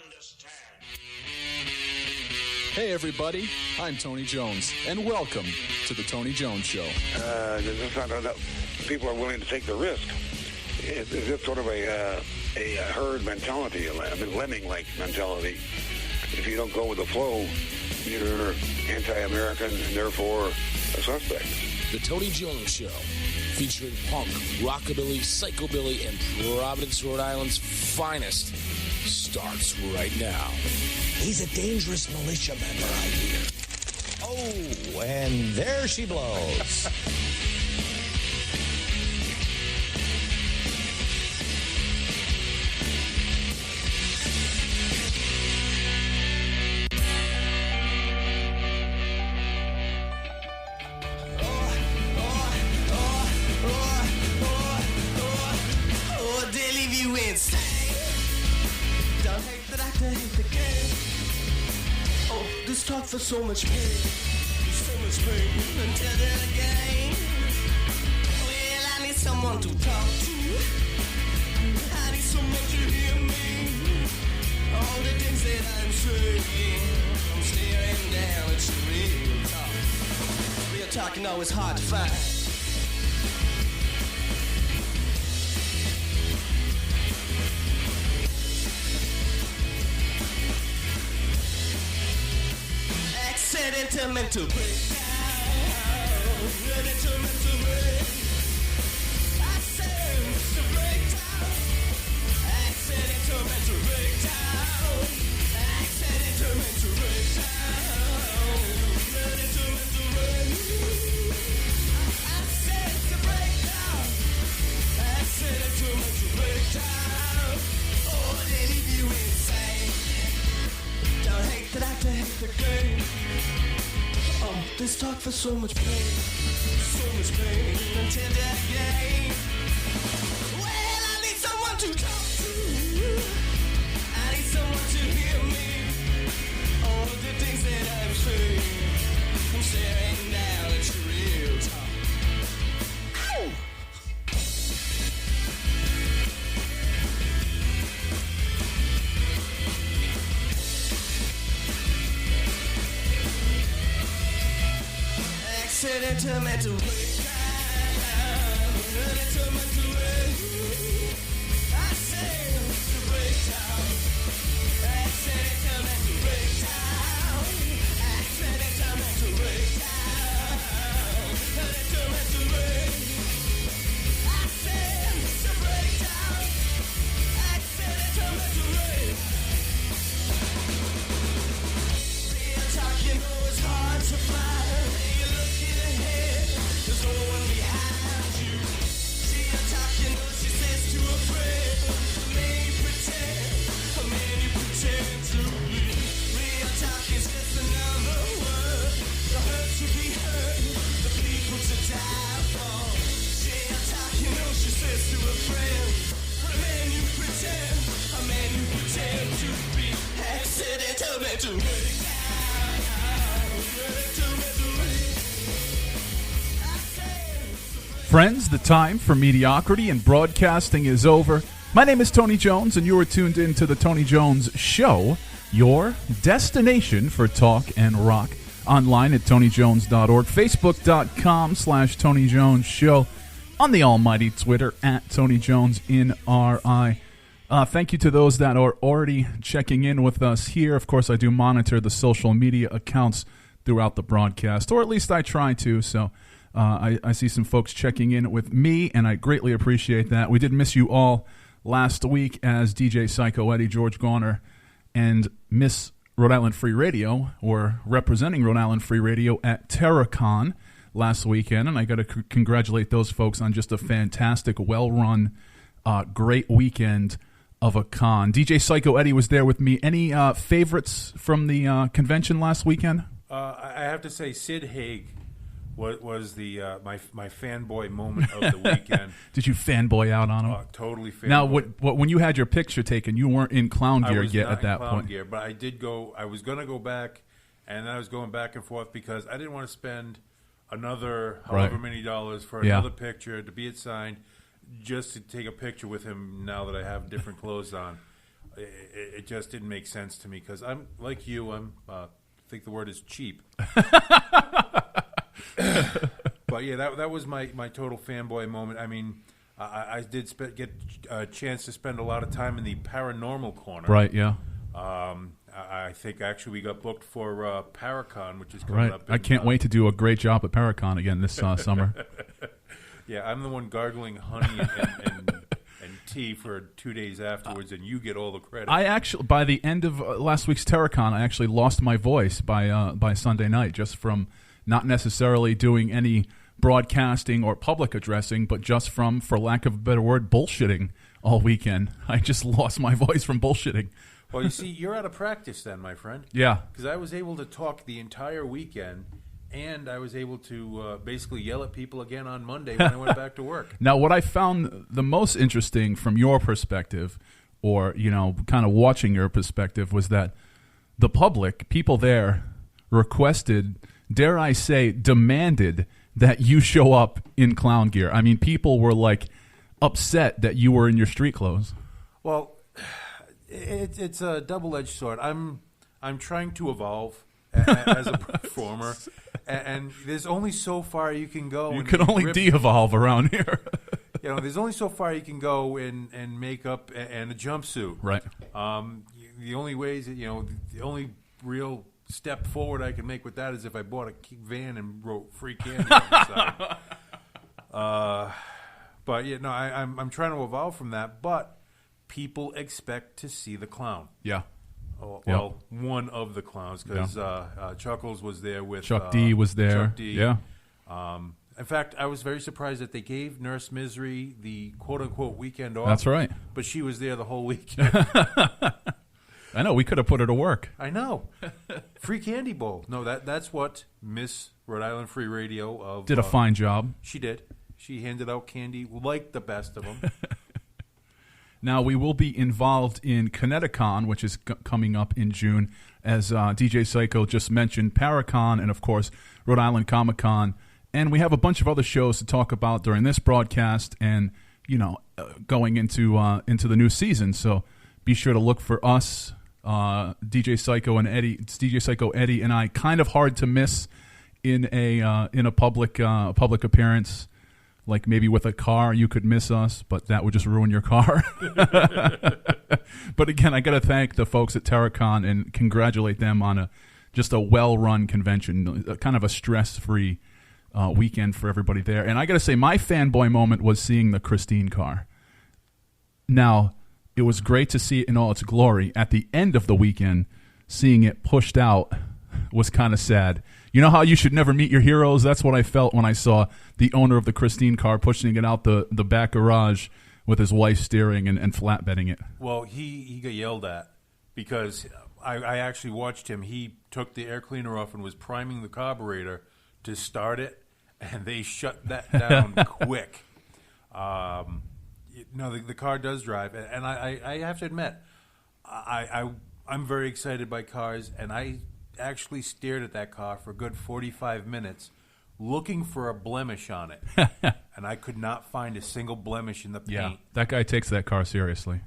understand. Hey everybody, I'm Tony Jones, and welcome to the Tony Jones Show. It's not enough. People are willing to take the risk. It's just sort of a herd mentality, a lemming-like mentality. If you don't go with the flow, you're anti-American and therefore a suspect. The Tony Jones Show, featuring punk, rockabilly, psychobilly, and Providence, Rhode Island's finest, starts right now. He's a dangerous militia member, I hear. Oh, and there she blows. Talk for so much pain, until then again. Well, I need someone to talk to. I need someone to hear me. All the things that I'm saying, I'm staring down at your real talk. Real talk, you know, it's hard to find. Accidental breakdown. Accidental break. I said to breakdown. Accidental breakdown. Accidental breakdown. Accidental break. I said to breakdown. Accidental breakdown. Oh, they leave you insane. Don't hate the doctor, hate the game. This talk for so much pain until that game. Well, I need someone to talk to. I need someone to hear me. All of the things that I'm saying, I'm staring down at your real talk. Ow! Accidental mental breakdown. Accidental break. I say to breakdown. Accidental mental breakdown. Accidental mental breakdown. Accidental mental break. I say to breakdown. Accidental mental break. Real talk, you know it's hard to find. There's no one behind you. See her talking, she says to a friend, may you pretend to be. Real talk is just another word. The hurt to be heard, the people to die for. See her talking, she says to a friend, a man you pretend to be. Accidental mental breakdown. Accidental mental breakdown. Friends, the time for mediocrity and broadcasting is over. My name is Tony Jones, and you are tuned in to the Tony Jones Show, your destination for talk and rock. Online at TonyJones.org, Facebook.com/Tony Jones Show, on the almighty Twitter at Tony Jones in RI. Thank you to those that are already checking in with us here. Of course, I do monitor the social media accounts throughout the broadcast, or at least I try to, so I see some folks checking in with me, and I greatly appreciate that. We did miss you all last week as DJ Psycho Eddie, George Garner, and Miss Rhode Island Free Radio were representing Rhode Island Free Radio at TerraCon last weekend, and I got to congratulate those folks on just a fantastic, well-run, great weekend of a con. DJ Psycho Eddie was there with me. Any favorites from the convention last weekend? I have to say Sid Haig was the my fanboy moment of the weekend. Did you fanboy out on him? Totally fanboy. Now, when you had your picture taken, you weren't in clown gear yet at that point. Gear, but I did go. I was going to go back, and I was going back and forth because I didn't want to spend another however many dollars for another picture to be it signed, just to take a picture with him now that I have different clothes on. it just didn't make sense to me because I'm like you. I think the word is cheap. But yeah, that was my total fanboy moment. I mean, I did get a chance to spend a lot of time in the paranormal corner. Right, yeah. I think actually we got booked for Paracon, which is coming up. I can't wait to do a great job at Paracon again this summer. Yeah, I'm the one gargling honey and tea for 2 days afterwards, and you get all the credit. I actually, by the end of last week's Terracon, I actually lost my voice by Sunday night, just from not necessarily doing any broadcasting or public addressing, but just from, for lack of a better word, bullshitting all weekend. I just lost my voice from bullshitting. Well, you see, you're out of practice then, my friend. Yeah. Because I was able to talk the entire weekend, and I was able to basically yell at people again on Monday when I went back to work. Now, what I found the most interesting from your perspective, or, kind of watching your perspective, was that the public, people there, requested, dare I say, demanded that you show up in clown gear. I mean, people were, upset that you were in your street clothes. Well, it's a double-edged sword. I'm trying to evolve as a performer, and there's only so far you can go. You can only de-evolve around here. There's only so far you can go in makeup and a jumpsuit. Right. The only ways, the only real step forward I can make with that is if I bought a van and wrote free candy on the side. But I'm trying to evolve from that. But people expect to see the clown. Yeah. Well, one of the clowns, because Chuckles was there with Chuck D was there. Chuck D. Yeah. In fact, I was very surprised that they gave Nurse Misery the quote-unquote weekend off. That's right. But she was there the whole weekend. I know. We could have put her to work. I know. Free candy bowl. No, that's what Miss Rhode Island Free Radio did a fine job. She did. She handed out candy like the best of them. Now, we will be involved in Kineticon, which is coming up in June, as DJ Psycho just mentioned, Paracon, and, of course, Rhode Island Comic-Con. And we have a bunch of other shows to talk about during this broadcast and, going into the new season. So be sure to look for us, DJ Psycho and Eddie. It's DJ Psycho, Eddie, and I. Kind of hard to miss in a public appearance. Like maybe with a car, you could miss us, but that would just ruin your car. But again, I got to thank the folks at Terracon and congratulate them on just a well-run convention, kind of a stress-free weekend for everybody there. And I got to say, my fanboy moment was seeing the Christine car. Now, it was great to see it in all its glory. At the end of the weekend, seeing it pushed out was kind of sad. You know how you should never meet your heroes? That's what I felt when I saw the owner of the Christine car pushing it out the back garage with his wife steering and flatbedding it. Well, he got yelled at because I actually watched him. He took the air cleaner off and was priming the carburetor to start it, and they shut that down quick. The car does drive, and I have to admit, I'm very excited by cars, and I actually stared at that car for a good 45 minutes looking for a blemish on it, and I could not find a single blemish in the paint. Yeah, that guy takes that car seriously.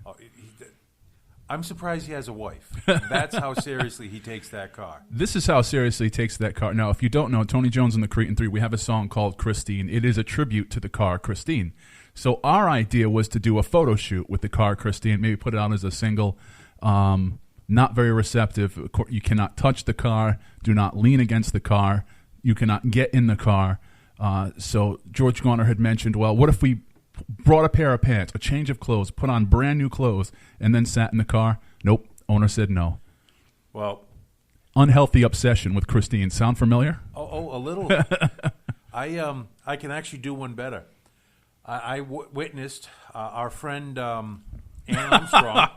I'm surprised he has a wife. That's how seriously he takes that car. This is how seriously he takes that car. Now, if you don't know, Tony Jones and the Cretin 3, we have a song called Christine. It is a tribute to the car Christine. So our idea was to do a photo shoot with the car Christine, maybe put it out as a single. Not very receptive. You cannot touch the car. Do not lean against the car. You cannot get in the car. So George Garner had mentioned, well, what if we brought a pair of pants, a change of clothes, put on brand new clothes, and then sat in the car? Nope. Owner said no. Well, unhealthy obsession with Christine. Sound familiar? Oh, a little. I can actually do one better. I witnessed our friend Ann Armstrong.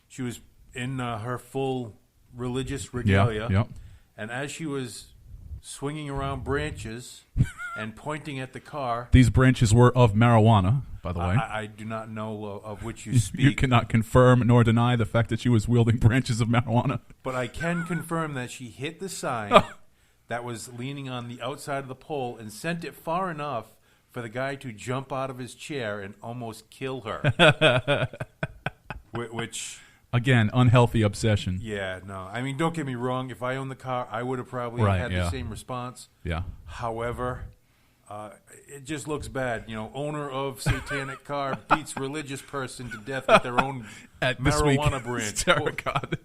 She was in her full religious regalia. Yep. And as she was swinging around branches and pointing at the car. These branches were of marijuana, by the way. I do not know of which you speak. You cannot confirm nor deny the fact that she was wielding branches of marijuana. But I can confirm that she hit the sign that was leaning on the outside of the pole and sent it far enough for the guy to jump out of his chair and almost kill her. Which... Again, unhealthy obsession. Yeah, no. I mean, don't get me wrong. If I owned the car, I would have probably Right, had yeah. the same response. Yeah. However, it just looks bad. You know, owner of satanic car beats religious person to death at their own At this marijuana week's branch. Tarot God.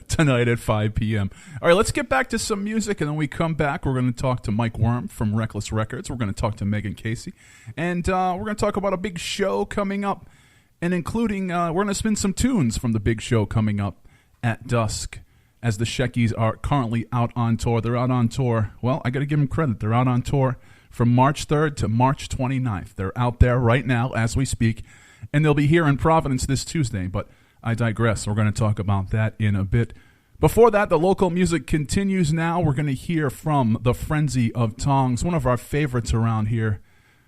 Tonight at 5 p.m. All right, let's get back to some music, and then we come back. We're going to talk to Mike Worm from Reckless Records. We're going to talk to Megan Casey, and we're going to talk about a big show coming up, and including we're going to spin some tunes from the big show coming up at dusk, as the Sheckies are currently out on tour. They're out on tour. Well, I got to give them credit. They're out on tour from March 3rd to March 29th. They're out there right now as we speak, and they'll be here in Providence this Tuesday, but I digress. We're going to talk about that in a bit. Before that, the local music continues now. We're going to hear from the Frenzy of Tongs, one of our favorites around here.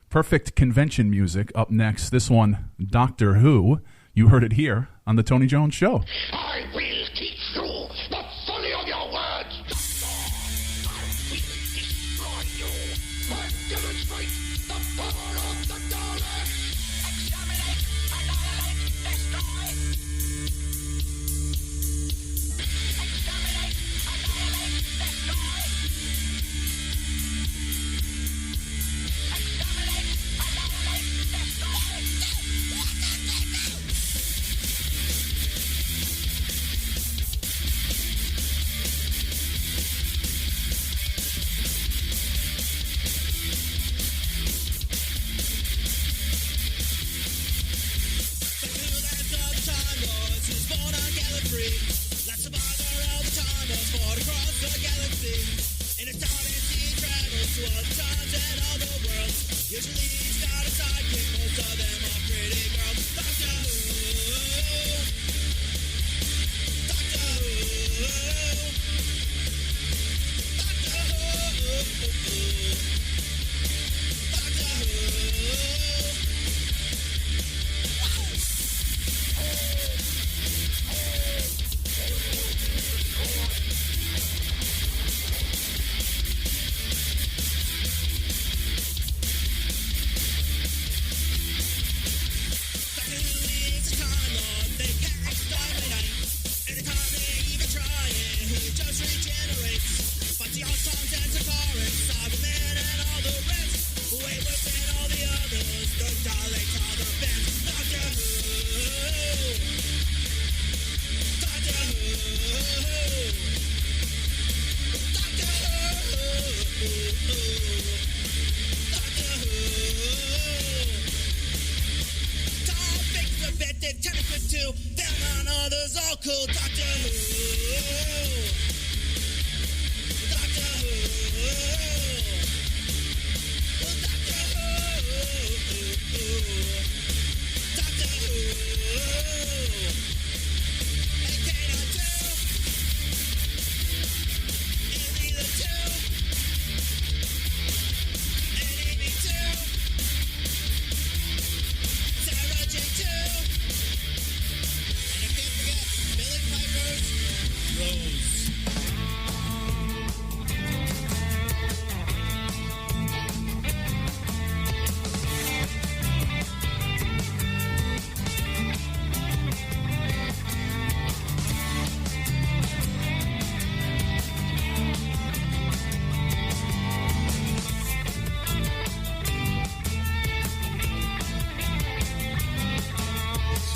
Perfect convention music up next. This one, Doctor Who. You heard it here on The Tony Jones Show. I will teach you the folly of your words. I will destroy you. I demonstrate the power of the Daleks. Exterminate, annihilate, destroy. Exterminate, annihilate, destroy. Exterminate, annihilate,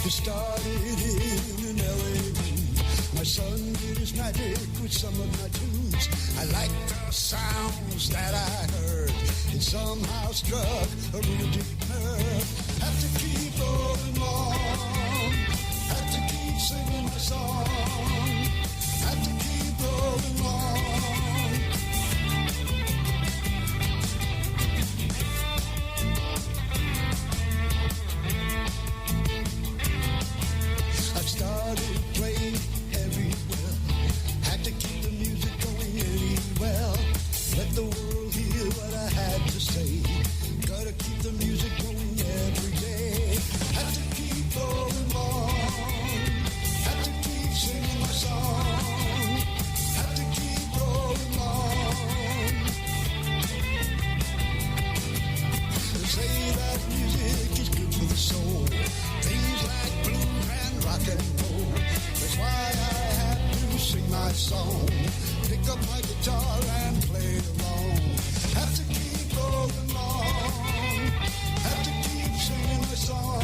It started in LA. My son did his magic with some of my tunes. I liked the sounds that I heard. It somehow struck a real deep nerve. Have to keep rolling on. Have to keep singing my song. Have to keep rolling on. Started playing everywhere. Had to keep the music going anywhere. Let the world hear what I had to say. Gotta keep the music going every day. Had to keep song. Pick up my guitar and play along. Have to keep rolling on. Have to keep singing my song.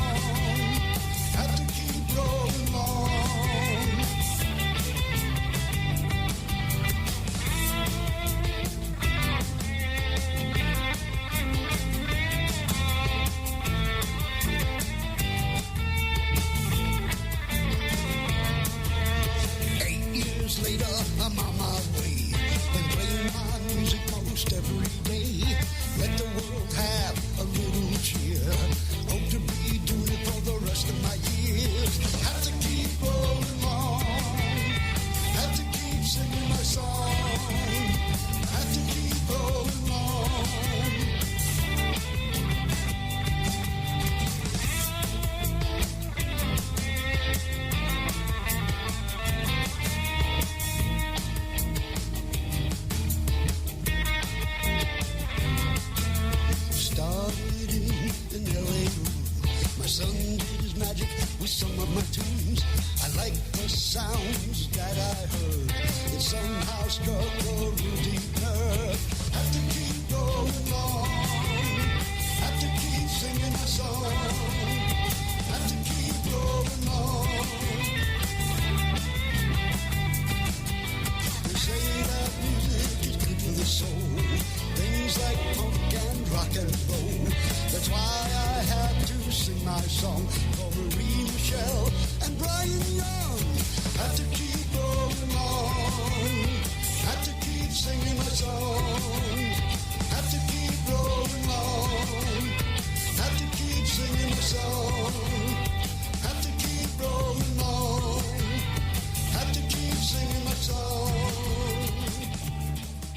Have to keep rolling on. 8 years later, I'm on my way. Been playing my music most every day. Let the world have a little cheer. Hope to be doing it for the rest of my years. Have to keep rolling on. Have to keep singing my song. Have to keep rolling on. Started in L.A. My son did his magic with some of my tunes. I like the sounds that I heard. It somehow struck a real deep nerve. Have to keep going on. Have to keep singing my song. Have to keep rolling on. They say that music is good for the soul. Things like punk and rock and roll. That's why I had to sing my song for Marie Michelle and Brian Young. Have to keep rolling on. Have to keep singing my song. Have to keep rolling on. Have to keep singing my song. Have to keep rolling on. Have to keep singing my song.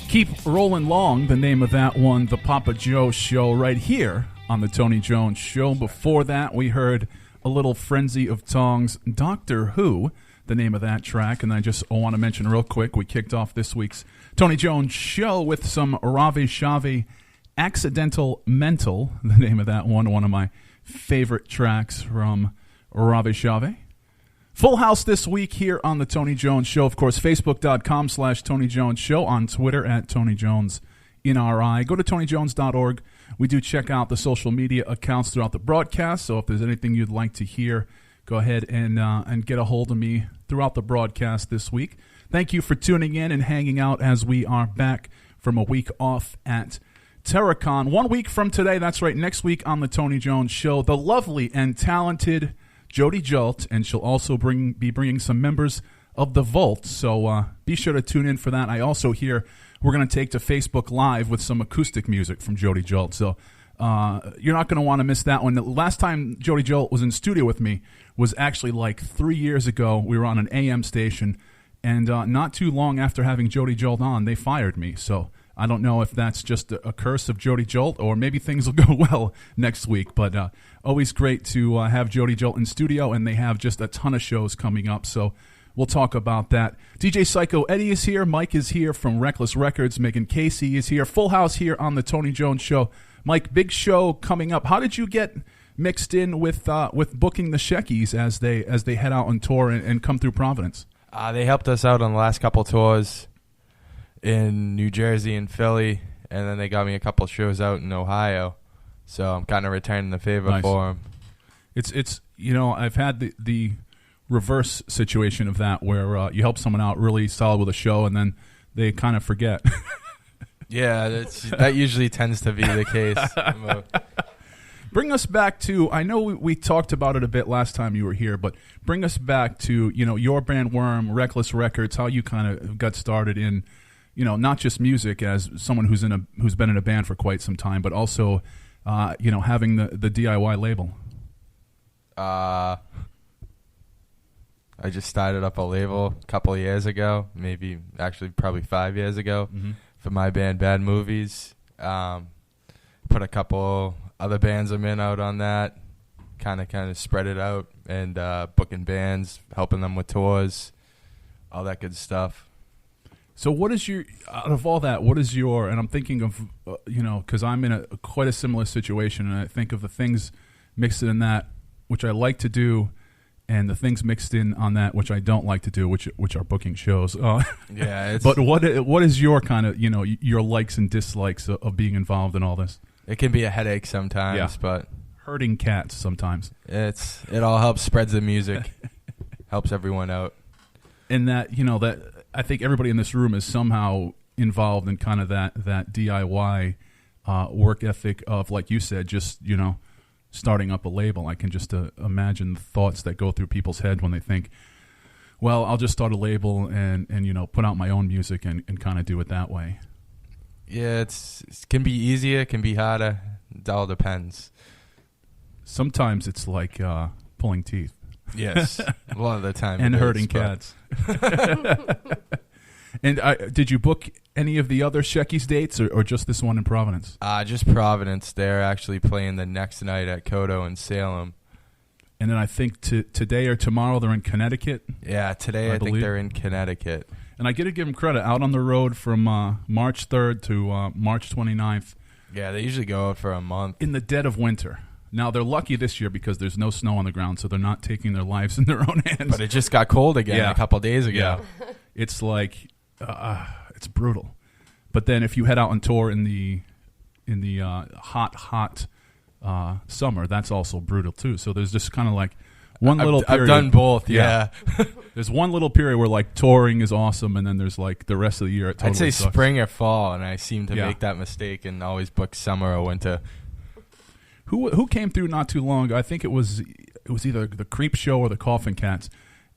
Keep Rolling Long, the name of that one, The Papa Joe Show, right here on the Tony Jones Show. Before that, we heard a little Frenzy of Tongs, Doctor Who, the name of that track. And I just want to mention real quick, we kicked off this week's Tony Jones Show with some Ravi Shavi, Accidental Mental, the name of that one of my favorite tracks from Ravi Shavi. Full house this week here on the Tony Jones Show. Of course, Facebook.com/Tony Jones Show, on Twitter at Tony Jones NRI. Go to TonyJones.org. We do check out the social media accounts throughout the broadcast, so if there's anything you'd like to hear, go ahead and get a hold of me throughout the broadcast this week. Thank you for tuning in and hanging out as we are back from a week off at Terracon. 1 week from today, that's right, next week on the Tony Jones Show, the lovely and talented Jody Jolt, and she'll also be bringing some members of the Vault, so be sure to tune in for that. I also hear we're going to take to Facebook Live with some acoustic music from Jody Jolt, so you're not going to want to miss that one. The last time Jody Jolt was in studio with me was actually like 3 years ago. We were on an AM station, and not too long after having Jody Jolt on, they fired me, so I don't know if that's just a curse of Jody Jolt, or maybe things will go well next week. But always great to have Jody Jolt in studio, and they have just a ton of shows coming up. So we'll talk about that. DJ Psycho Eddie is here. Mike is here from Reckless Records. Megan Casey is here. Full house here on the Tony Jones Show. Mike, big show coming up. How did you get mixed in with booking the Sheckies as they head out on tour and come through Providence? They helped us out on the last couple tours in New Jersey and Philly, and then they got me a couple shows out in Ohio, so I'm kind of returning the favor for them. It's I've had the reverse situation of that where you help someone out really solid with a show and then they kind of forget. Yeah, that usually tends to be the case. Bring us back to, I know we talked about it a bit last time you were here, but bring us back to your band Worm, Reckless Records, how you kind of got started in not just music as someone who's been in a band for quite some time, but also, having the DIY label. I just started up a label a couple of years ago, probably 5 years ago, for my band Bad Movies. Put a couple other bands I'm in out on that, kind of spread it out, and booking bands, helping them with tours, all that good stuff. So what is out of all that, and I'm thinking of, because I'm in quite a similar situation, and I think of the things mixed in that, which I like to do, and the things mixed in on that, which I don't like to do, which are booking shows. Yeah, but what is your kind of your likes and dislikes of being involved in all this? it can be a headache sometimes, Yeah. but Herding cats sometimes. it all helps spreads the music, helps everyone out. And that that I think everybody in this room is somehow involved in kind of that DIY work ethic of, like you said, just starting up a label. I can just imagine the thoughts that go through people's head when they think, well, I'll just start a label and put out my own music and kind of do it that way. Yeah, it can be easier, it can be harder. It all depends. Sometimes it's like pulling teeth. Yes, a lot of the time. And it herding is, but- cats. And did you book any of the other Shecky's dates or just this one in Providence? Just Providence. They're actually playing the next night at Kodo in Salem. And then I think today or tomorrow they're in Connecticut. Yeah, today I think believe. they're in Connecticut. And I got to give them credit. Out on the road from March 3rd to March 29th. Yeah, they usually go out for a month. In the dead of winter. Now, they're lucky this year because there's no snow on the ground, so they're not taking their lives in their own hands. But it just got cold again a couple days ago. Yeah. It's like, it's brutal. But then if you head out on tour in the hot summer, that's also brutal too. So there's just kind of like one little period. I've done both, yeah. There's one little period where like touring is awesome, and then there's like the rest of the year it totally I'd say sucks. spring or fall, and I seem to make that mistake and always book summer or winter. Who came through not too long ago? I think it was either the Creep Show or the Coffin Cats.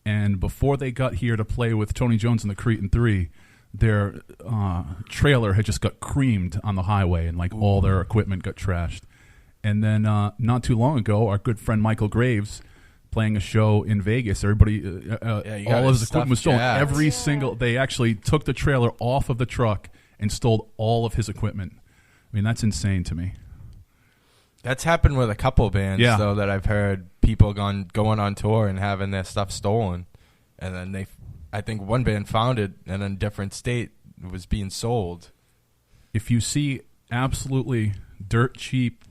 And before they got here to play with Tony Jones and the Cretin 3, their trailer had just got creamed on the highway, and like all their equipment got trashed. And then not too long ago, our good friend Michael Graves playing a show in Vegas. Everybody, all of his equipment was stolen. Every single. They actually took the trailer off of the truck and stole all of his equipment. I mean, that's insane to me. That's happened with a couple bands, though, that I've heard people going on tour and having their stuff stolen. And then I think one band found it in a different state. It was being sold. If you see absolutely dirt cheap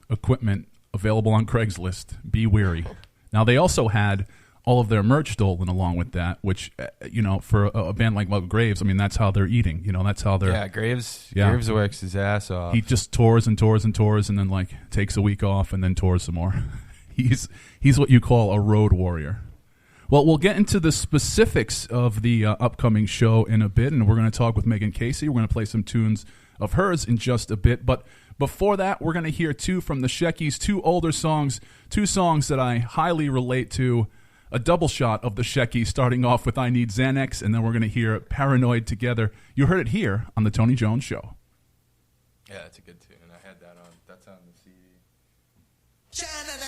equipment available on Craigslist, be wary. Now, they also had all of their merch stolen along with that, which, for a band like Michael Graves, I mean, that's how they're eating. That's how they're... Yeah, Graves works his ass off. He just tours and tours and tours and then, like, takes a week off and then tours some more. He's what you call a road warrior. Well, we'll get into the specifics of the upcoming show in a bit, and we're going to talk with Megan Casey. We're going to play some tunes of hers in just a bit. But before that, we're going to hear two from the Sheckies, two older songs, two songs that I highly relate to. A double shot of the Sheckies, starting off with I Need Xanax, and then we're going to hear Paranoid together. You heard it here on The Tony Jones Show. Yeah, that's a good tune. I had that on. That's on the CD. I need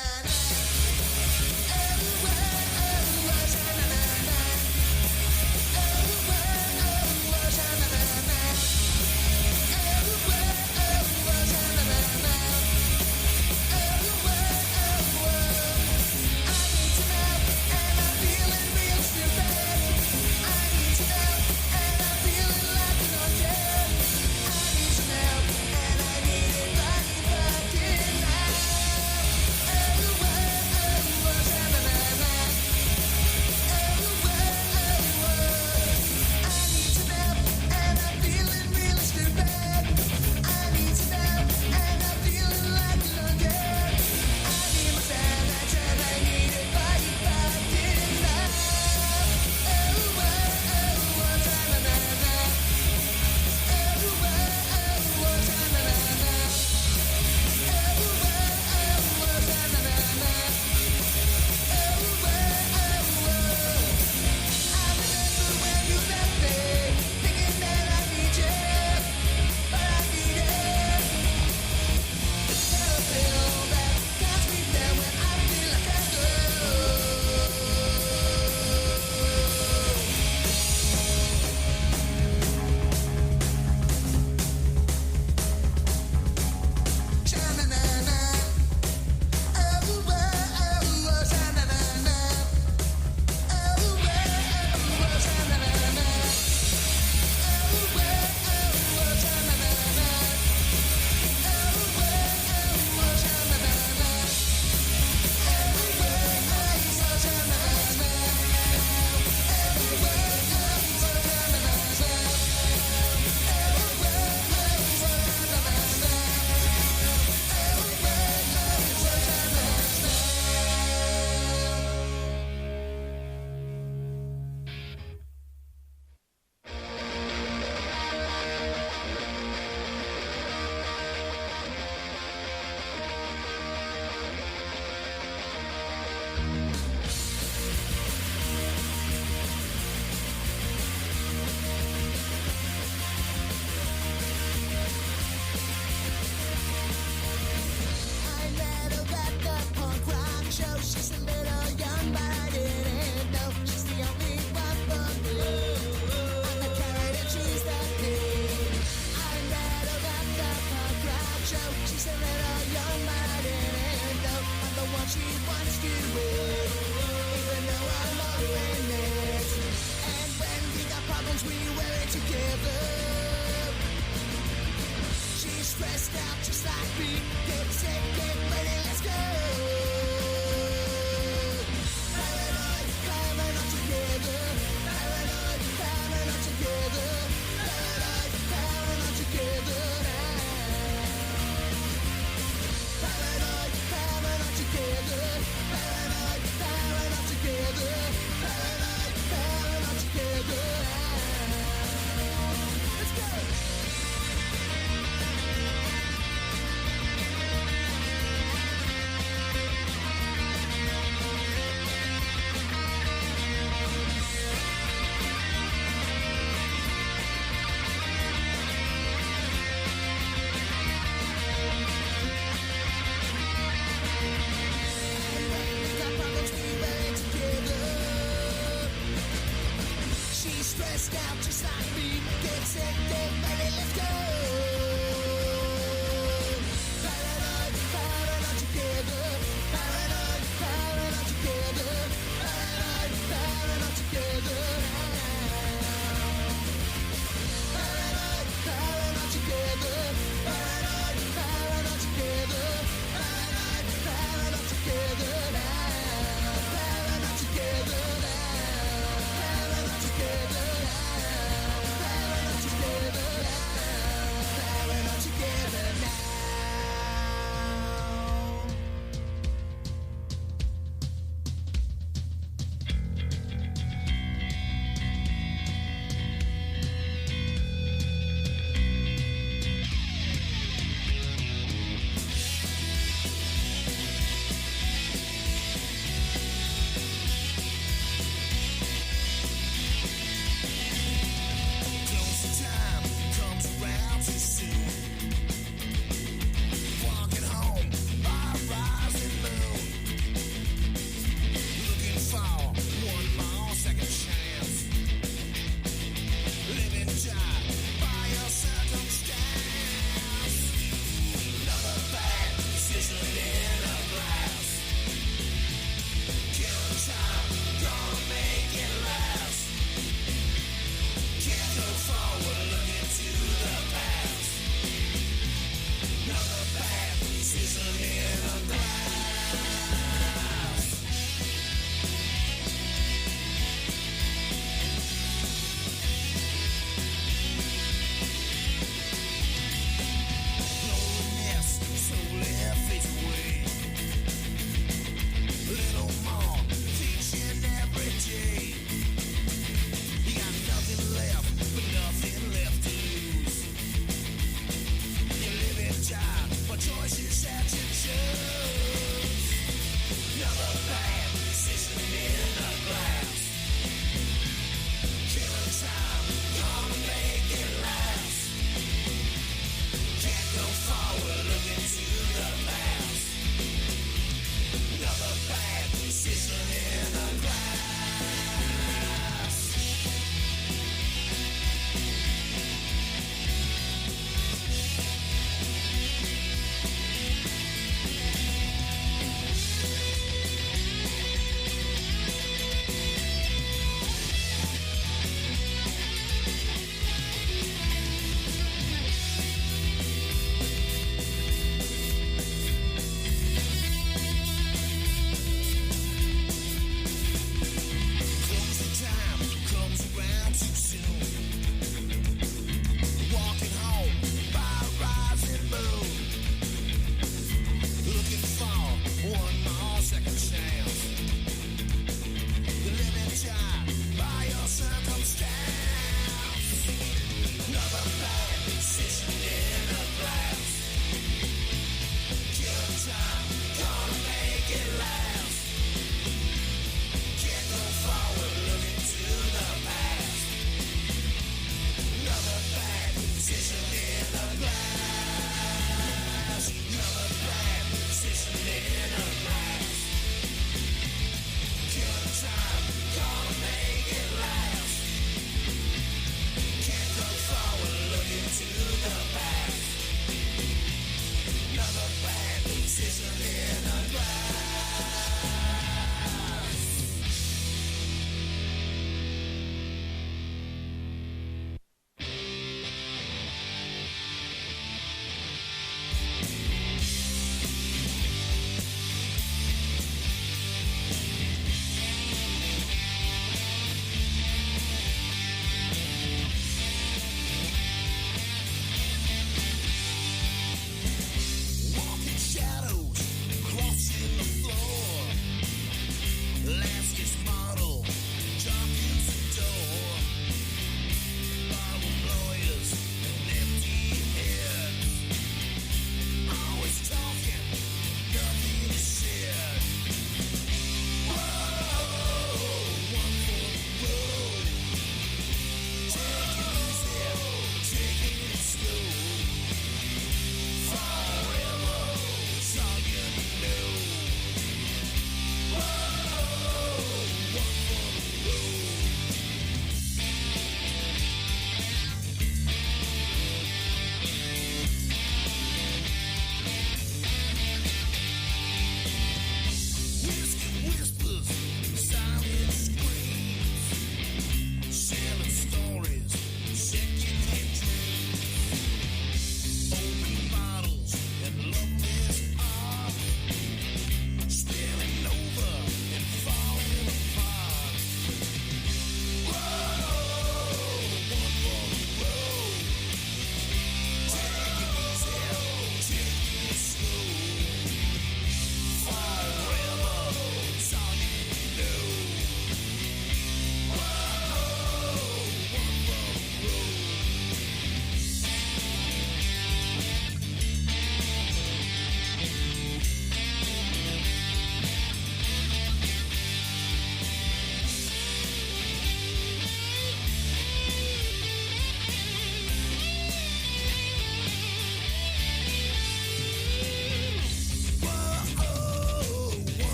stressed out just like me. Get set, get ready, let's go. Paranoid, paranoid together. Paranoid, paranoid together. Paranoid, paranoid together. Paranoid, paranoid together. Paranoid, paranoid together. Paranoid, paranoid together now. Paranoid together now. Paranoid together now. Paranoid together now.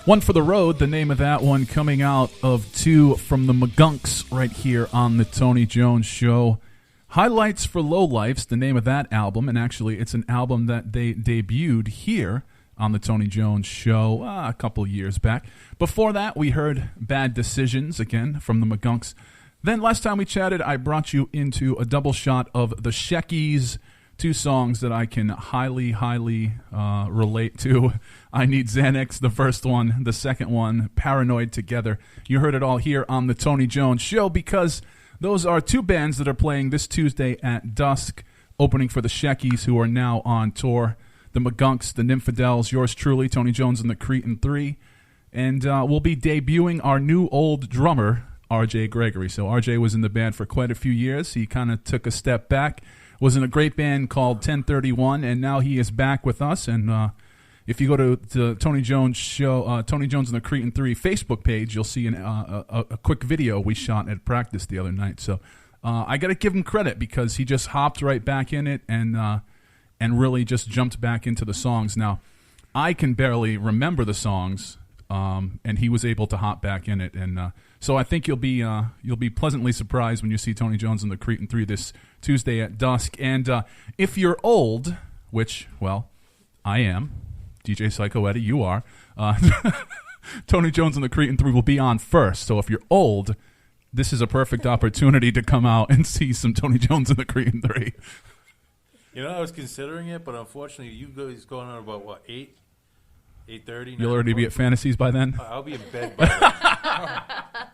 One for the Road, the name of that one, coming out of two from the Magunks right here on the Tony Jones Show. Highlights for Lowlifes, the name of that album, and actually it's an album that they debuted here on the Tony Jones Show a couple years back. Before that, we heard Bad Decisions, again, from the Magunks. Then last time we chatted, I brought you into a double shot of the Sheckies, two songs that I can highly relate to. I Need Xanax, the first one. The second one, Paranoid Together. You heard it all here on the Tony Jones Show because those are two bands that are playing this Tuesday at dusk, opening for the Sheckies, who are now on tour. The Magunks, the Nymphadels, yours truly, Tony Jones and the Cretin 3. And we'll be debuting our new old drummer, RJ Gregory. So RJ was in the band for quite a few years. He kind of took a step back, was in a great band called 1031, and now he is back with us. And if you go to the Tony Jones Show, Tony Jones and the Cretin 3 Facebook page, you'll see a quick video we shot at practice the other night. So I got to give him credit because he just hopped right back in it and really just jumped back into the songs. Now, I can barely remember the songs, and he was able to hop back in it. And so I think you'll be pleasantly surprised when you see Tony Jones and the Cretin 3 this Tuesday at dusk. And if you're old, which, well, I am, DJ Psycho Eddie, you are, Tony Jones and the Cretin 3 will be on first. So if you're old, this is a perfect opportunity to come out and see some Tony Jones and the Cretin 3. You know, I was considering it, but unfortunately, you guys going on about, what, 8:30? You'll already be at Fantasies by then? I'll be in bed by then.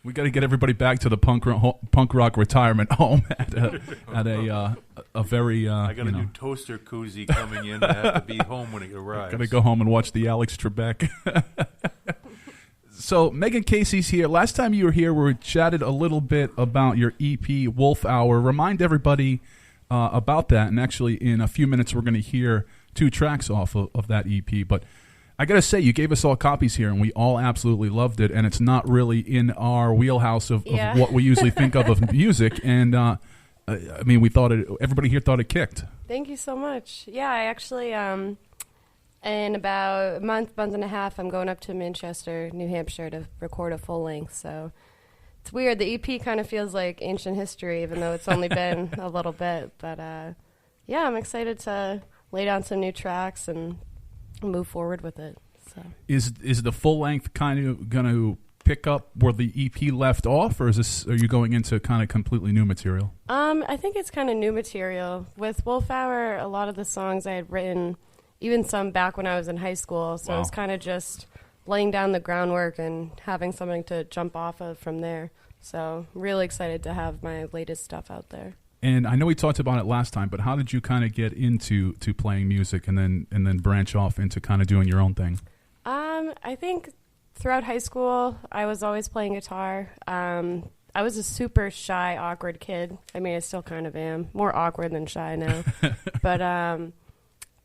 We got to get everybody back to the punk rock retirement home at a very I got a new toaster koozie coming in. I have to be home when it arrives. Got to go home and watch the Alex Trebek. So Megan Casey's here. Last time you were here, we chatted a little bit about your EP Wolf Hour. Remind everybody about that, and actually in a few minutes we're going to hear two tracks off of that EP. But I got to say, you gave us all copies here, and we all absolutely loved it, and it's not really in our wheelhouse of what we usually think of music, and I mean, everybody here thought it kicked. Thank you so much. Yeah, I actually, in about a month and a half, I'm going up to Manchester, New Hampshire to record a full length, so it's weird. The EP kind of feels like ancient history, even though it's only been a little bit, but yeah, I'm excited to lay down some new tracks and move forward with it. So is the full length kind of going to pick up where the EP left off, or are you going into kind of completely new material? I think it's kind of new material. With Wolf Hour, a lot of the songs I had written, even some back when I was in high school, so it's kind of just laying down the groundwork and having something to jump off of from there. So really excited to have my latest stuff out there. And I know we talked about it last time, but how did you kind of get into playing music and then branch off into kind of doing your own thing? I think throughout high school, I was always playing guitar. I was a super shy, awkward kid. I mean, I still kind of am. More awkward than shy now. But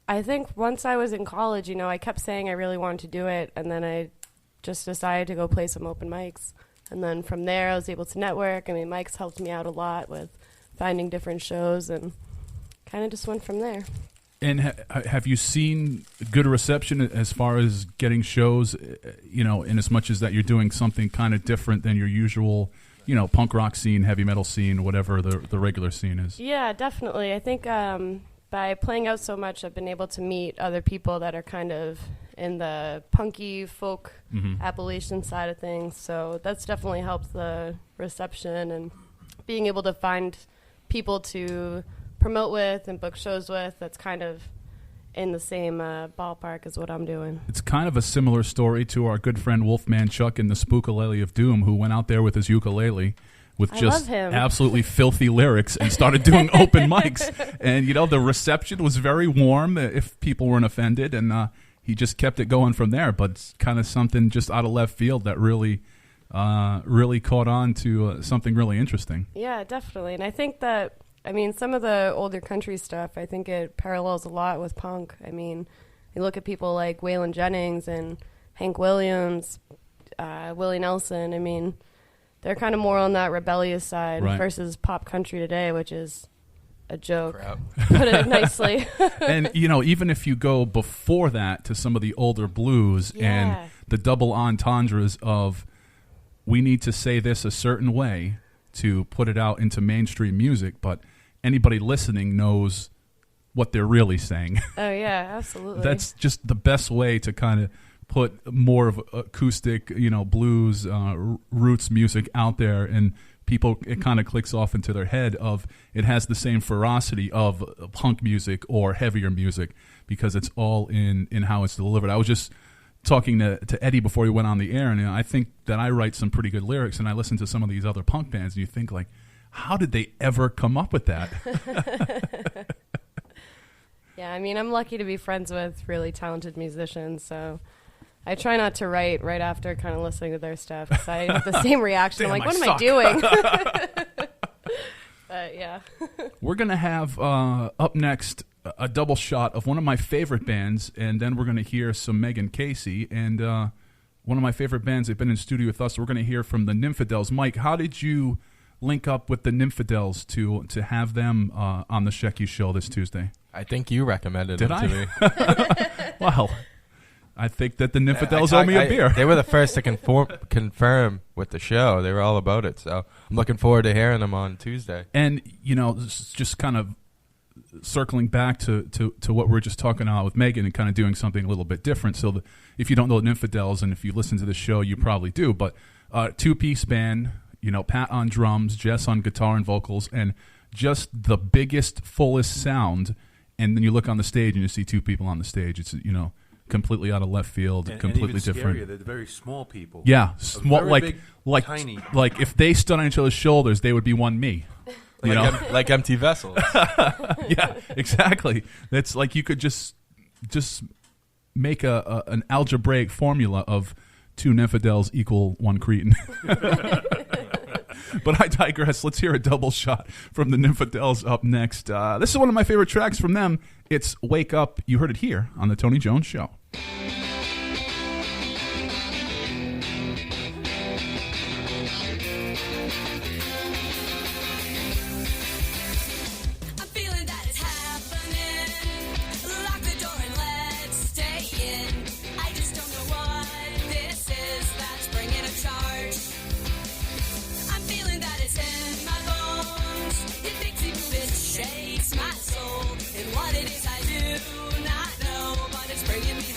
I think once I was in college, I kept saying I really wanted to do it, and then I just decided to go play some open mics. And then from there, I was able to network. I mean, Mike's helped me out a lot with finding different shows, and kind of just went from there. And have you seen good reception as far as getting shows, in as much as that you're doing something kind of different than your usual, punk rock scene, heavy metal scene, whatever the regular scene is? Yeah, definitely. I think by playing out so much, I've been able to meet other people that are kind of in the punky folk Appalachian side of things. So that's definitely helped the reception and being able to find people to promote with and book shows with that's kind of in the same ballpark as what I'm doing. It's kind of a similar story to our good friend Wolfman Chuck in the Spookalele of Doom, who went out there with his ukulele with just absolutely filthy lyrics and started doing open mics. And, the reception was very warm if people weren't offended, and he just kept it going from there. But it's kind of something just out of left field that really caught on to something really interesting. Yeah, definitely. And I think that, some of the older country stuff, I think it parallels a lot with punk. I mean, you look at people like Waylon Jennings and Hank Williams, Willie Nelson. They're kind of more on that rebellious side versus pop country today, which is a joke. Put it nicely. And, even if you go before that to some of the older blues and the double entendres of we need to say this a certain way to put it out into mainstream music, but anybody listening knows what they're really saying. Oh yeah, absolutely. That's just the best way to kind of put more of acoustic, blues, roots music out there, and people, it kind of clicks off into their head of it has the same ferocity of punk music or heavier music because it's all in how it's delivered. I was just talking to Eddie before we went on the air, and I think that I write some pretty good lyrics, and I listen to some of these other punk bands, and you think, like, how did they ever come up with that? Yeah, I mean, I'm lucky to be friends with really talented musicians, so I try not to write right after kind of listening to their stuff, because I have the same reaction. Damn, I'm like, I what am I doing? But yeah. We're going to have up next a double shot of one of my favorite bands, and then we're going to hear some Megan Casey, and one of my favorite bands. They've been in studio with us. We're going to hear from the Nymphadels. Mike, how did you link up with the Nymphadels to have them on the Shecky Show this Tuesday? I think you recommended them to me. Well, I think that the Nymphadels owe me a beer. They were the first to confirm with the show. They were all about it. So I'm looking forward to hearing them on Tuesday. And, just kind of circling back to what we were just talking about with Megan and kind of doing something a little bit different. So if you don't know Nymphadels, and if you listen to the show, you probably do. But two-piece band, Pat on drums, Jess on guitar and vocals, and just the biggest, fullest sound. And then you look on the stage and you see two people on the stage. It's, completely out of left field, and completely even different. Scarier, they're very small people. Yeah, small, big, tiny. Like if they stood on each other's shoulders, they would be one me. Like empty vessels. Yeah, exactly. That's like you could just make an algebraic formula of two Nymphadels equal one Cretin. But I digress. Let's hear a double shot from the Nymphadels up next. This is one of my favorite tracks from them. It's Wake Up. You heard it here on the Tony Jones Show. Shakes my soul, and what it is I do not know, but it's bringing me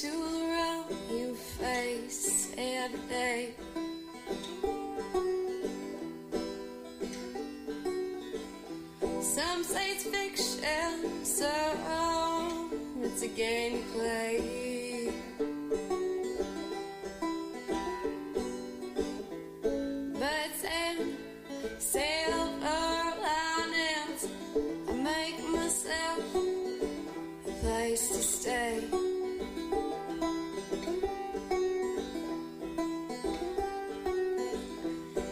to the road you face every day. Some say it's fiction, so it's a game you play. But in silver linings, I make myself a place to stay.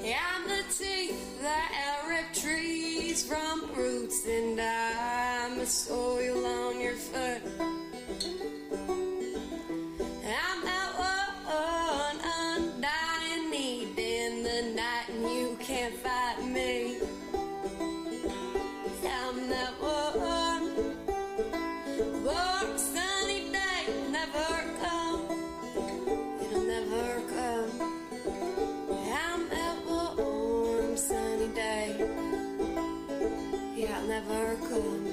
I'm the teeth that rip trees from roots, and I'm the soil on your foot. I'm that one undying need in the night, and you can't fight me. I'm that one warm sunny day never come. It'll never come. I'm that warm sunny day. Yeah, I'll never come.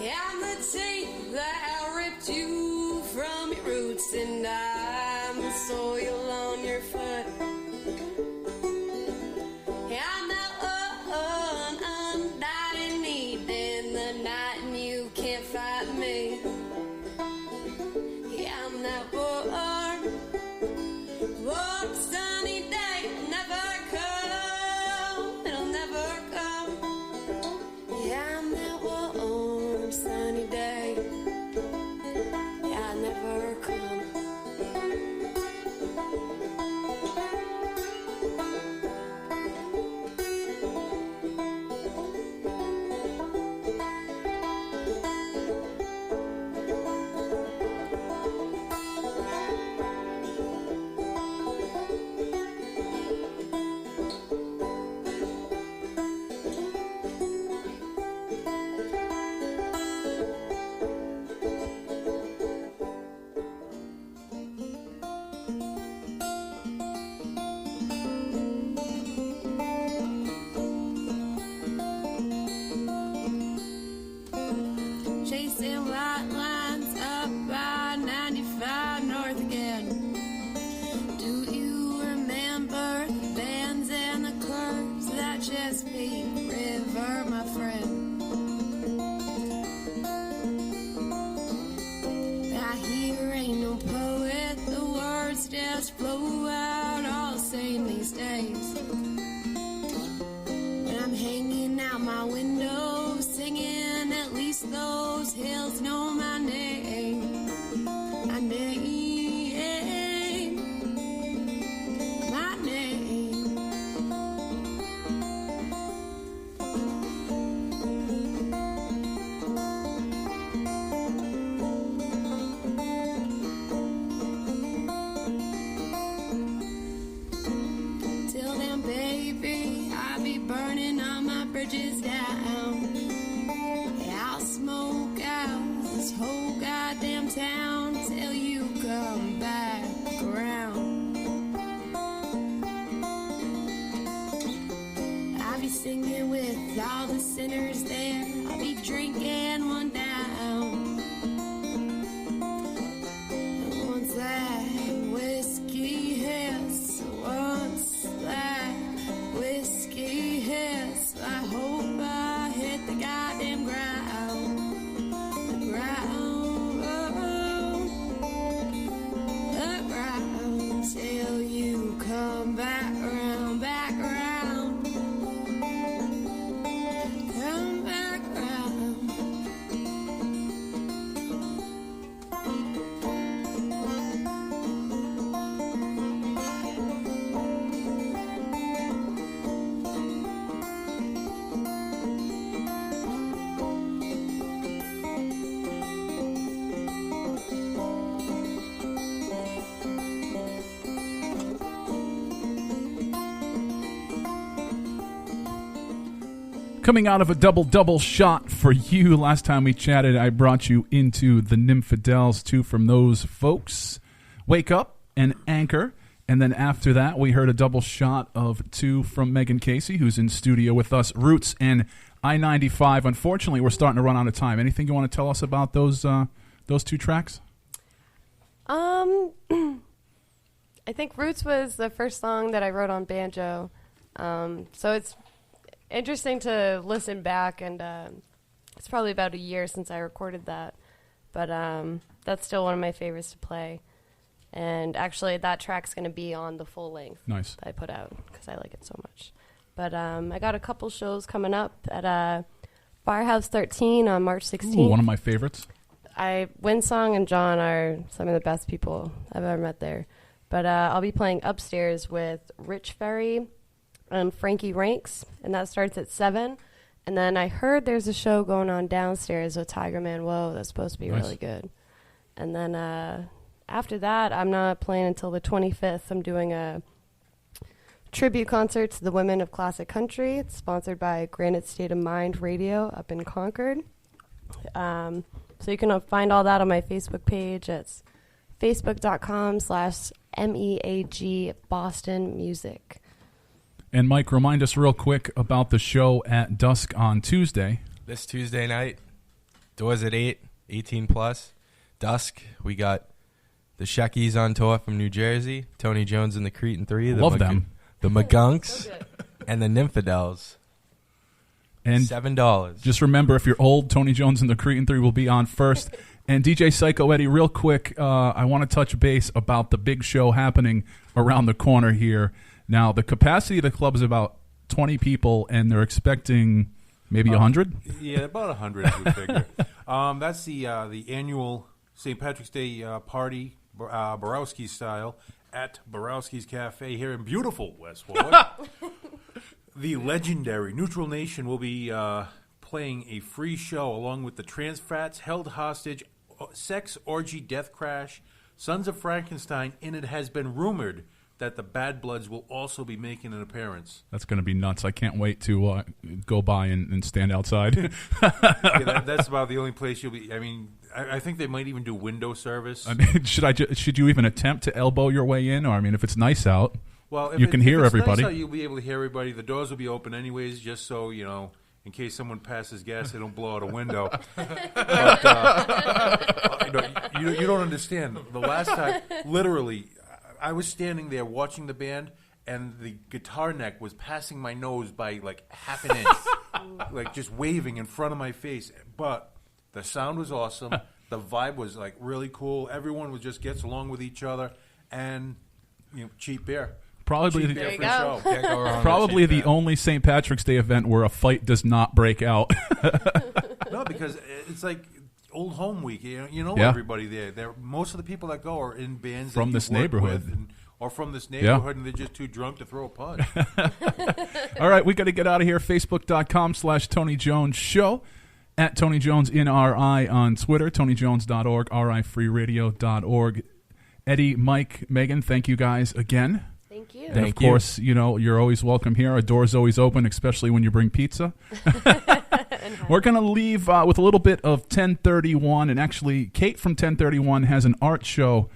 Yeah, I'm the teeth that ripped you from your roots, and I'm the soil on your foot. Yeah, I'm that one undying need in the night, and you can't fight me. Yeah, I'm that warm sunny day. Never come, it'll never come. Yeah, I'm that warm sunny day. Yeah, I'll never come. Chasing white lines up by 95 north again. Do you remember the bends and the curves that Chesapeake River, my friend? I hear ain't no poet, the words just flow out all same these days. When I'm hanging out my window singing, at least those hills know my name. My name. My name. Till then, baby, I'll be burning all my bridges down. I'll smoke out this whole goddamn town till you come back around. I'll be singing with all the sinners there. I'll be drinking one down. And once that whiskey hits, once that whiskey hits, I hope I hit the goddamn ground. The ground, the ground, till you come back around, back around. Come back around. Coming out of a double shot for you. Last time we chatted, I brought you into the Nymphadels, two from those folks. Wake Up and Anchor. And then after that, we heard a double shot of two from Megan Casey, who's in studio with us, Roots and I-95. Unfortunately, we're starting to run out of time. Anything you want to tell us about those two tracks? I think Roots was the first song that I wrote on banjo. So it's interesting to listen back, and it's probably about a year since I recorded that. But that's still one of my favorites to play. And actually, that track's going to be on the full length Nice. that I put out because I like it so much. But I got a couple shows coming up at Firehouse 13 on March 16th. Ooh, one of my favorites. Winsong and John are some of the best people I've ever met there. But I'll be playing upstairs with Rich Ferry and Frankie Ranks, and that starts at 7. And then I heard there's a show going on downstairs with Tiger Man Woe that's supposed to be Nice. really good. And then after that, I'm not playing until the 25th. I'm doing a tribute concert to the women of classic country. It's sponsored by Granite State of Mind Radio up in Concord. So you can find all that on my Facebook page. It's facebook.com/MEAG Boston Music. And Mike, remind us real quick about the show at dusk on Tuesday. This Tuesday night, doors at 8, 18 plus. Dusk, we got the Sheckies on tour from New Jersey, Tony Jones and the Cretan 3. Love them. The Magunks, and the Nymphadels. And $7. Just remember, if you're old, Tony Jones and the Cretan 3 will be on first. And DJ Psycho Eddie, real quick, I want to touch base about the big show happening around the corner here. Now, the capacity of the club is about 20 people, and they're expecting maybe 100? Yeah, about 100, I would figure. That's the annual St. Patrick's Day party, Borowski style, at Borowski's Cafe here in beautiful West Warwick. The legendary Neutral Nation will be playing a free show along with the Trans Fats, Held Hostage, Sex Orgy Death Crash, Sons of Frankenstein, and it has been rumored that the Bad Bloods will also be making an appearance. That's going to be nuts. I can't wait to go by and stand outside. That's about the only place you'll be. I mean, I think they might even do window service. I mean, should you even attempt to elbow your way in? Or, I mean, if it's nice out, well, you can hear if it's everybody. Nice out, you'll be able to hear everybody. The doors will be open anyways, just so, you know, in case someone passes gas, they don't blow out a window. But, you don't understand. The last time, literally, I was standing there watching the band, and the guitar neck was passing my nose by like half an inch, like just waving in front of my face. But the sound was awesome. The vibe was like really cool. Everyone just gets along with each other, and cheap beer. Probably cheap beer for the show. Can't go wrong with Probably cheap the beer. only St. Patrick's Day event where a fight does not break out. No, because it's like old home week. You know Yeah. everybody there. Most of the people that go are in bands From that this you work neighborhood. with or from this neighborhood, and they're just too drunk to throw a punch. All right, we got to get out of here. Facebook.com/Tony Jones Show. At Tony Jones in RI on Twitter. TonyJones.org. RIFreeRadio.org. Eddie, Mike, Megan, thank you guys again. Thank you. And of course, you're always welcome here. Our door's always open, especially when you bring pizza. We're going to leave with a little bit of 1031. And actually, Kate from 1031 has an art show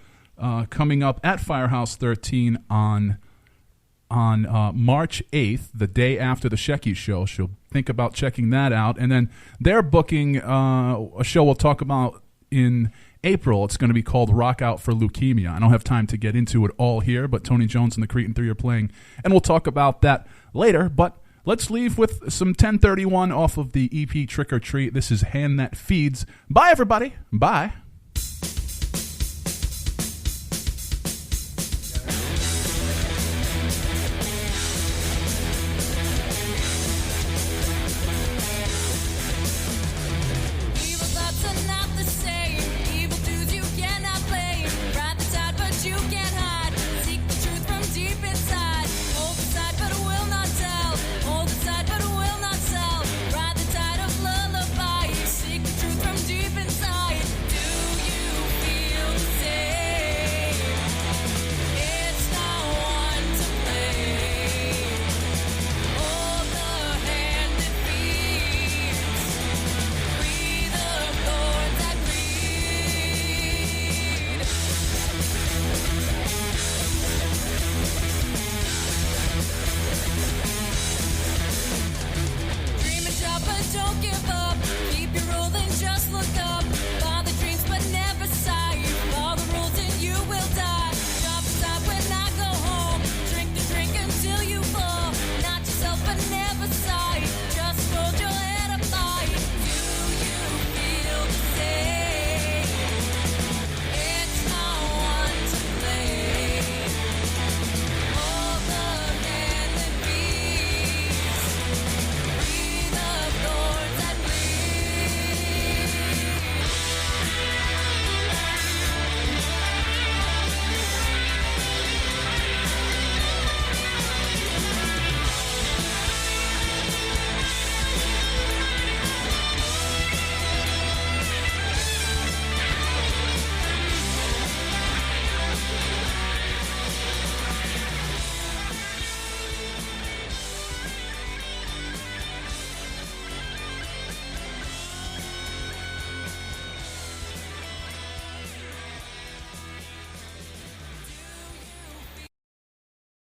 coming up at Firehouse 13 on March 8th, the day after the Shecky show. She'll think about checking that out. And then they're booking a show we'll talk about in April. It's going to be called Rock Out for Leukemia. I don't have time to get into it all here, but Tony Jones and the Cretan 3 are playing, and we'll talk about that later. But let's leave with some 1031 off of the EP Trick or Treat. This is Hand That Feeds. Bye, everybody. Bye.